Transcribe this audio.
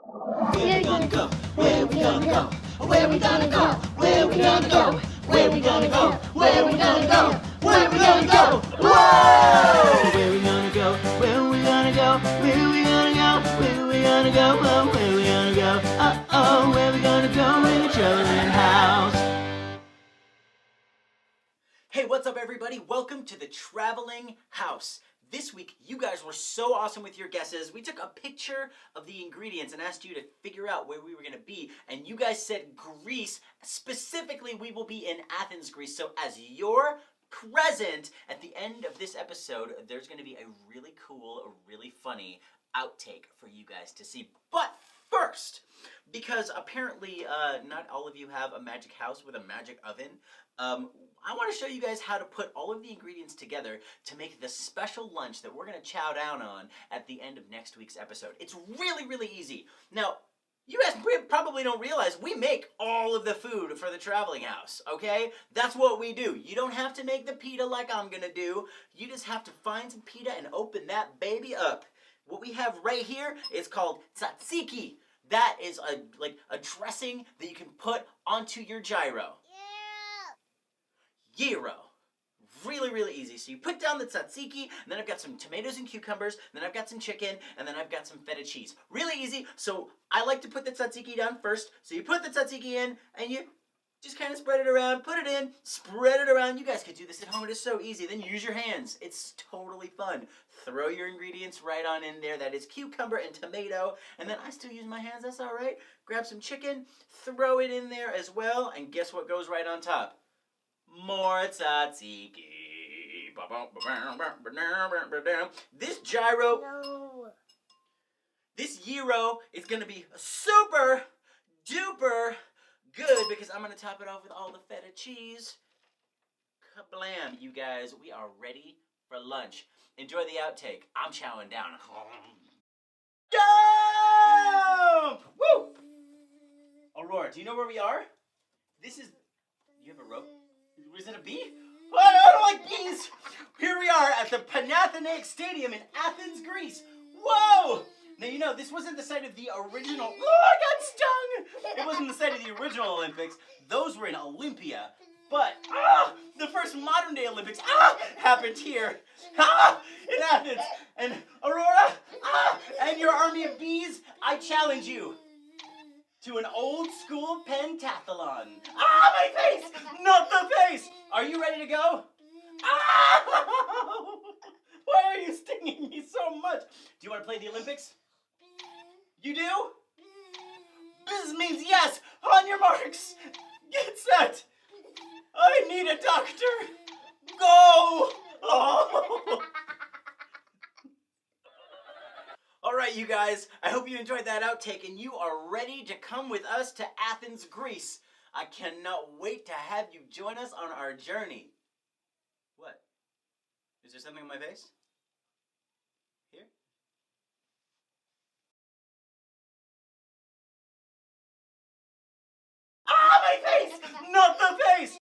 Where we gonna go? Where we gonna go? Where we gonna go? Where we gonna go? Where we gonna go? Where we gonna go? Where we gonna go? Whoa! Where we gonna go? Where we gonna go? Where we gonna go? Where we gonna go? Oh, where we gonna go? Uh-oh, where we gonna go in the traveling house? Hey, what's up everybody? Welcome to the Traveling House. This week, you guys were so awesome with your guesses. We took a picture of the ingredients and asked you to figure out where we were going to be. And you guys said Greece. Specifically, we will be in Athens, Greece. So as your present, at the end of this episode, there's going to be a really cool, really funny outtake for you guys to see. But first, because apparently not all of you have a magic house with a magic oven, I want to show you guys how to put all of the ingredients together to make the special lunch that we're going to chow down on at the end of next week's episode. It's really, really easy. Now, you guys probably don't realize we make all of the food for the Traveling House, okay? That's what we do. You don't have to make the pita like I'm going to do. You just have to find some pita and open that baby up. What we have right here is called tzatziki. That is a dressing that you can put onto your gyro. Gyro. Really, really easy. So you put down the tzatziki, and then I've got some tomatoes and cucumbers, and then I've got some chicken, and then I've got some feta cheese. Really easy. So I like to put the tzatziki down first. So you put the tzatziki in, and you just kind of spread it around, put it in, spread it around. You guys could do this at home. It is so easy. Then use your hands. It's totally fun. Throw your ingredients right on in there. That is cucumber and tomato. And then I still use my hands. That's all right. Grab some chicken, throw it in there as well, and guess what goes right on top? More tzatziki. This gyro, this gyro is going to be super duper good because I'm going to top it off with all the feta cheese. Kablam, you guys. We are ready for lunch. Enjoy the outtake. I'm chowing down. Jump! Woo! Aurora, do you know where we are? This is... You have a rope? Is it a bee? Oh, I don't like bees! Here we are at the Panathinaikos Stadium in Athens, Greece. Whoa! Now, you know, this wasn't the site of the original... Oh, I got stung! It wasn't the site of the original Olympics. Those were in Olympia. But, the first modern day Olympics, happened here. In Athens. And Aurora, and your army of bees, I challenge you to an old school pentathlon. My face! Not the face! Are you ready to go? Why are you stinging me so much? Do you want to play the Olympics? You do? This means yes! On your marks! Get set! I need a doctor! Go! Oh. Alright, you guys, I hope you enjoyed that outtake and you are ready to come with us to Athens, Greece. I cannot wait to have you join us on our journey. What? Is there something on my face? Here? My face! Not the face!